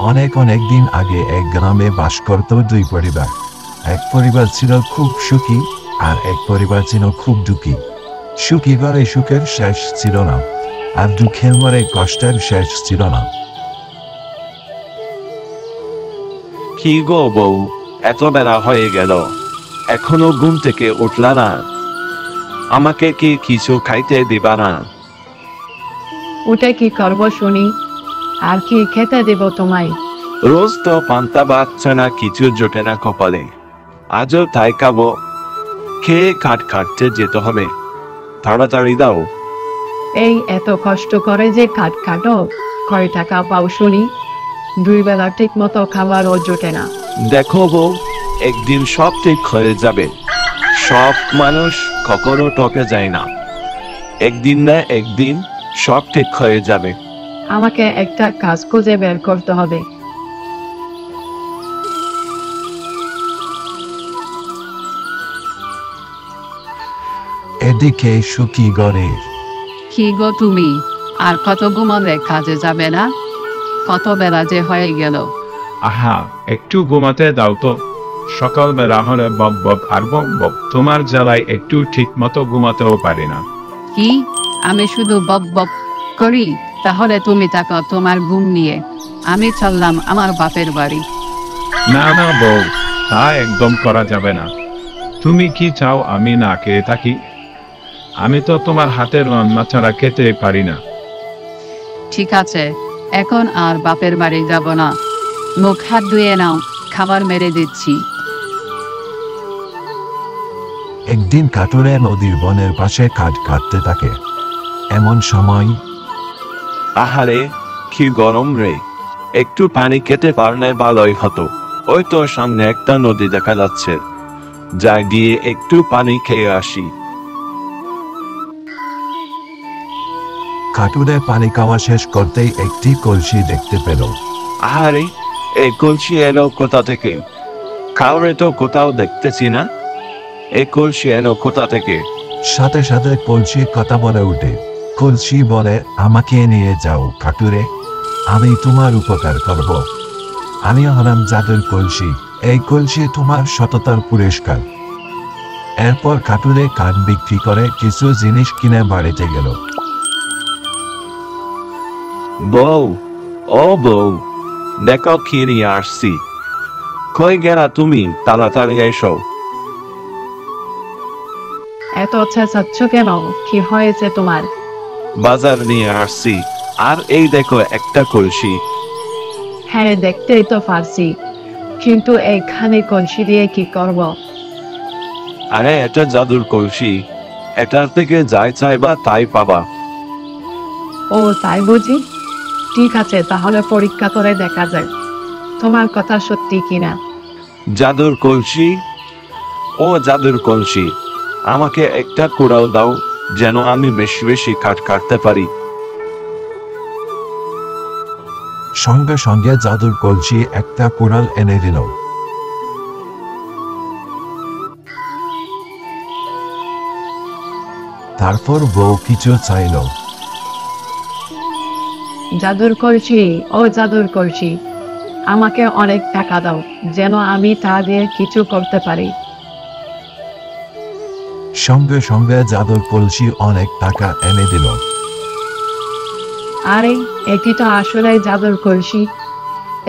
অনেক অনেক দিন আগে এক গ্রামে বাস করত দুই পরিবার। এক পরিবার ছিল খুব সুখী, আর এক পরিবার ছিল খুব দুঃখী। সুখী ঘরে সুখের শেষ ছিল না, আর দুঃখের ঘরে কষ্টের শেষ ছিল না। কি গো বউ, এত বেলা হয়ে গেল, এখনো ঘুম থেকে উঠলা না? আমাকে কি কিছু খাইতে দিবা না? ওটা কি করবো শুনি? আর কি খেতে দেব তোমায়? রোজ তো পান্তা ভাত ছাড়া কিছু জোটে না কপালে, আজও তাই খাবো। খেয়ে কাঠ কাটতে যেতে হবে, তাড়াতাড়ি দাও। এই এত কষ্ট করে যে কাঠ কাটো, কয় টাকা পাও শুনি? দুই বেলা ঠিক মতো খাবারও জোটে না। দেখো বউ, একদিন সব ঠিক হয়ে যাবে। সব মানুষ কখনো টকে যায় না, একদিন না একদিন সব ঠিক হয়ে যাবে। আমাকে একটা কাজ খুঁজে বের করতে হবে। এদিকে সুখী ঘরের কি গো তুমি, আর কত ঘুমাবে? কাজে যাবে না? কত বেলা যে হয়ে গেল। আহা, একটু ঘুমাতে দাও তো। সকালবেলা হলে বক বক আর বক বক, তোমার জ্বালায় একটু ঠিক মতো ঘুমাতেও পারি না। কি, আমি শুধু বক বক করি? তাহলে তুমি থাকো তোমার ঘুম নিয়ে, আমি চললাম আমার বাপের বাড়ি। না না বউ, তা একদম করা যাবে না। তুমি কি চাও আমি না খেয়ে থাকি? আমি তো তোমার হাতের রান্না ছাড়া খেতে পারি না। ঠিক আছে, এখন আর বাপের বাড়ি যাব না। মুখ হাত ধুয়ে নাও, খাবার মেরে দিচ্ছি। একদিন কাটুরে নদীর বনের পাশে কাঠ কাটতে থাকে। এমন সময় আহারে, কি গরম রে, একটু পানি খেতে পারলে ভালোই হতো। ওই তো সামনে একটা নদী দেখা যাচ্ছে, যাই গিয়ে একটু পানি খেয়ে আসি। কাটুরে পানি খাওয়া শেষ করতেই একটি কলসি দেখতে পেল। আহারে, এই কলসি এলো কোথা থেকে? কাউরে তো কোথাও দেখতেছি না, এই কলসি এলো কোথা থেকে? সাথে সাথে কলসি কথা বলে উঠে। কলসি বলে, আমাকে নিয়ে যাও কাটুরে, আমি তোমার উপকার করব। আমি হলাম জাদুর কলসি, এই কলসি তোমার সততার পুরস্কার। এরপর কাটুরে কাঠ বিক্রি করে কিছু জিনিস কিনে বাড়িতে গেল। বউ, ও বউ, দেখো কি নিয়ে আসছি। কই গেলা তুমি? তাড়াতাড়ি এসো। এত চেঁচাচ্ছ কেন? কি হয়েছে তোমার? বাজার নিয়ে আসছি, আর এই দেখো একটা কলসি। হ্যাঁ, দেখতেই তো পারছি, কিন্তু এইখানে কলসি দিয়ে কি করব? আরে এটা জাদুর কলসি, এটার থেকে যাই চাইবা তাই পাবা। ও তাই বুঝি? ঠিক আছে, তাহলে পরীক্ষা করে দেখা যায় তোমার কথা সত্যি কিনা। জাদুর কলসি, ও জাদুর কলসি, আমাকে একটা কুড়াল দাও, যেন আমি বেশি বেশি কাঠ কাটতে পারি। সঙ্গে সঙ্গে জাদুর কলসি একটা কুড়াল এনে দিল। তারপর বউ কিছু চাইল। জাদুর কলসি, ও জাদুর কলসি, আমাকে অনেক টাকা দাও, যেন আমি তা দিয়ে কিছু করতে পারি। সঙ্গে সঙ্গে জাদুর কলসি অনেক টাকা এনে দিল। আরে, এটি তো আসলে জাদুর কলসি।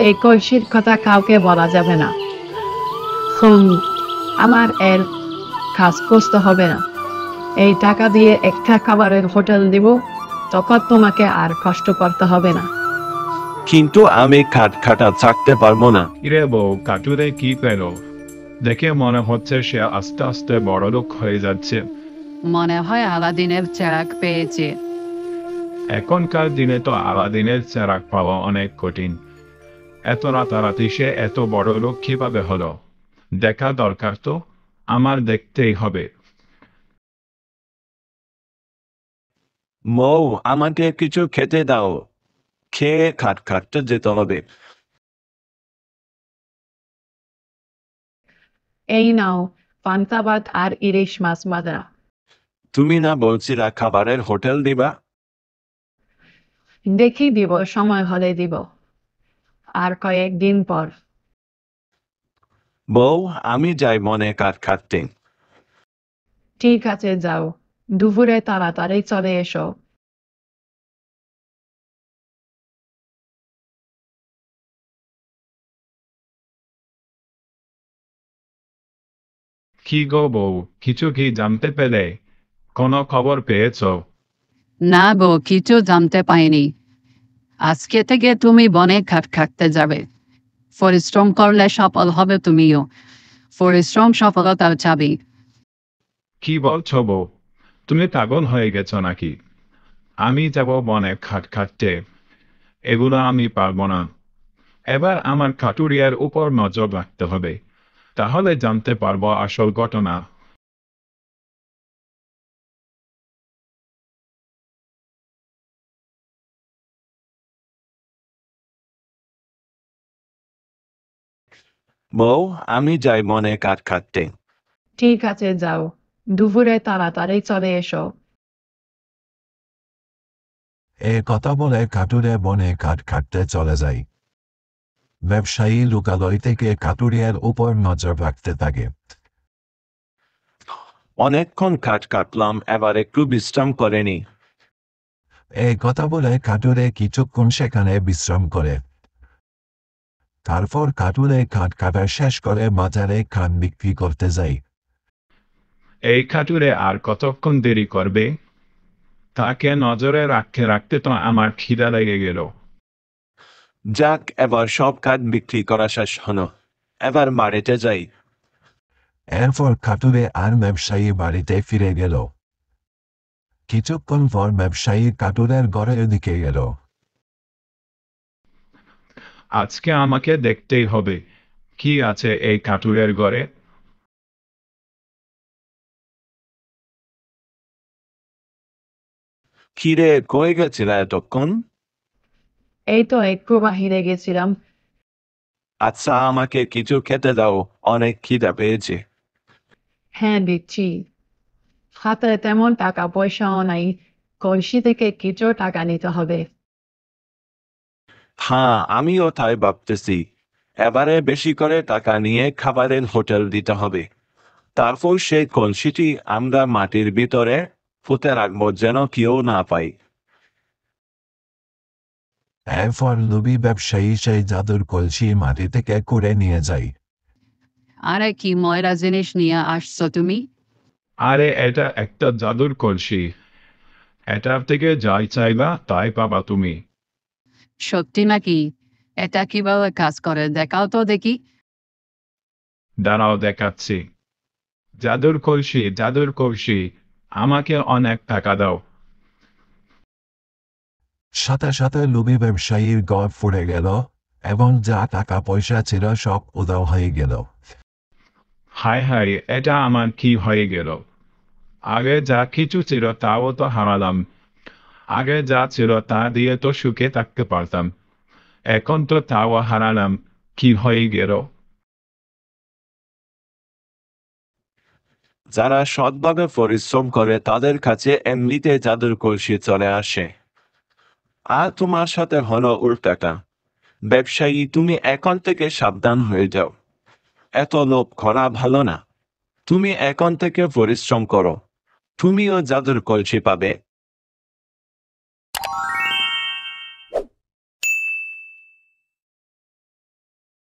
এই কলসির কথা কাউকে বলা যাবে না। আমার এর কাজ করতে হবে না। এই টাকা দিয়ে একটা খাবারের হোটেল দিব, তখন তোমাকে আর কষ্ট করতে হবে না। কিন্তু আমি কাঠ কাটা ছাড়তে পারবো না। কিরে বউ, কাটুরে কি পেল? দেখে মনে হচ্ছে সে আস্তে আস্তে বড়লোক হয়ে যাচ্ছে। মনে হয় আলাদিনের চেরাগ পেয়েছে। এখনকার দিনে তো আলাদিনের চেরাগ পাওয়া অনেক কঠিন। এত রাতারাতি সে এত বড় লোক কিভাবে হলো? দেখা দরকার তো, আমার দেখতেই হবে। মৌ, আমাকে কিছু খেতে দাও, খেয়ে কাঠ কাটতে যেতে হবে। এই নাও পান্তা ভাত আর ইলিশ মাছ ভাজা। তুমি না বলছিলা খাবারের হোটেল দিবা? দেখি দিব, সময় হলে দিব। আর কয়েকদিন পর। বউ, আমি যাই মনে কাঠ কাটতে। ঠিক আছে, যাও। দুপুরে তাড়াতাড়ি চলে এসো। কি গো বউ, কিছু কি জানতে পেলে? কোনো খবর পেয়েছো? না গো, কিছু জানতে পাইনি। আজকে থেকে তুমি বনে কাঠ কাটতে যাবে। পরিশ্রম করলে সফল হবে তুমিও। পরিশ্রম সফলতার চাবি। কি বলছো বউ? তুমি পাগল হয়ে গেছো নাকি? আমি যাব বনে কাঠ কাটতে? এগুলো আমি পারবো না। এবার আমার কাটুরিয়ার উপর নজর রাখতে হবে, তাহলে জানতে পারবো আসল ঘটনা। বউ, আমি যাই মনে কাঠ কাটতে। ঠিক আছে, যাও। দুপুরে তাড়াতাড়ি চলে এসো। এ কথা বলে কাটুরে বনে কাঠ কাটতে চলে যায়। ব্যবসায়ী লোকালয় থেকে কাটুরিয়ার উপর নজর রাখতে থাকে। অনেকক্ষণ কাঠ কাটলাম, এবার একটু বিশ্রাম করে নি। এই কথা বলে কাটুরে কিছুক্ষণ সেখানে বিশ্রাম করে। তারপর কাটুরে কাঠ কাটা শেষ করে বাজারে কাঠ বিক্রি করতে যায়। এই কাটুরে আর কতক্ষণ দেরি করবে? তাকে নজরে রাখতে রাখতে তো আমার খিদা লেগে গেল। যাক, এবার সব কাঠ বিক্রি করা শেষ হলো। এবার বাড়িতে যাই। এরপর কাটুরে আর ব্যবসায়ী বাড়িতে ফিরে গেল। কিছুক্ষণ পর ব্যবসায়ী কাটুরের ঘরের দিকে গেল। আজকে আমাকে দেখতেই হবে, কি আছে এই কাটুরের ঘরে। খিরে, কই গেছিল এতক্ষণ? এই তো একটু বাহিরে গেছিলাম। আচ্ছা, আমাকে কিছু খেতে দাও, অনেক খিদা পেয়েছে। হ্যাঁ, দিচ্ছি। হাতে তেমন টাকা পয়সাও নাই। কলসি থেকে কিছু টাকা নিতে হবে। হ্যাঁ, আমিও তাই ভাবতেছি। এবারে বেশি করে টাকা নিয়ে খাবারের হোটেল দিতে হবে। তারপর সেই কলসিটি আমরা মাটির ভিতরে পুঁতে রাখবো, যেন কেউ না পায়। এরপর লোভী ব্যবসায়ী সেই জাদুর কলসি মাটি থেকে কুড়ে নিয়ে যায়। আরে কি ময়লা জিনিস নিয়ে আসছো তুমি? আরে এটা একটা জাদুর কলসি, এটার থেকে যাই চাইবা তাই পাবা তুমি। সত্যি নাকি? এটা কিভাবে কাজ করে দেখাও তো দেখি। দাঁড়াও, দেখাচ্ছি। জাদুর কলসি, জাদুর কলসি, আমাকে অনেক টাকা দাও। সাথে সাথে লোভী ব্যবসায়ীর ঘর ফুরে গেল এবং যা টাকা পয়সা ছিল সব উধাও হয়ে গেল। হায় হায়, এটা আমার কি হয়ে গেল? আগে যা কিছু ছিল তাও তো হারালাম। আগে যা ছিল তা দিয়ে তো সুখে থাকতে পারতাম, এখন তো তাও হারালাম। কি হয়ে গেল? যারা সৎভাবে পরিশ্রম করে তাদের কাছে এমনিতে জাদুর কলসি চলে আসে। আর তোমার সাথে হলো উল্টাটা। ব্যবসায়ী, তুমি এখন থেকে সাবধান হয়ে যাও। এত লোভ করা ভালো না। তুমি এখন থেকে পরিশ্রম করো, তুমিও জাদুর কলসি পাবে।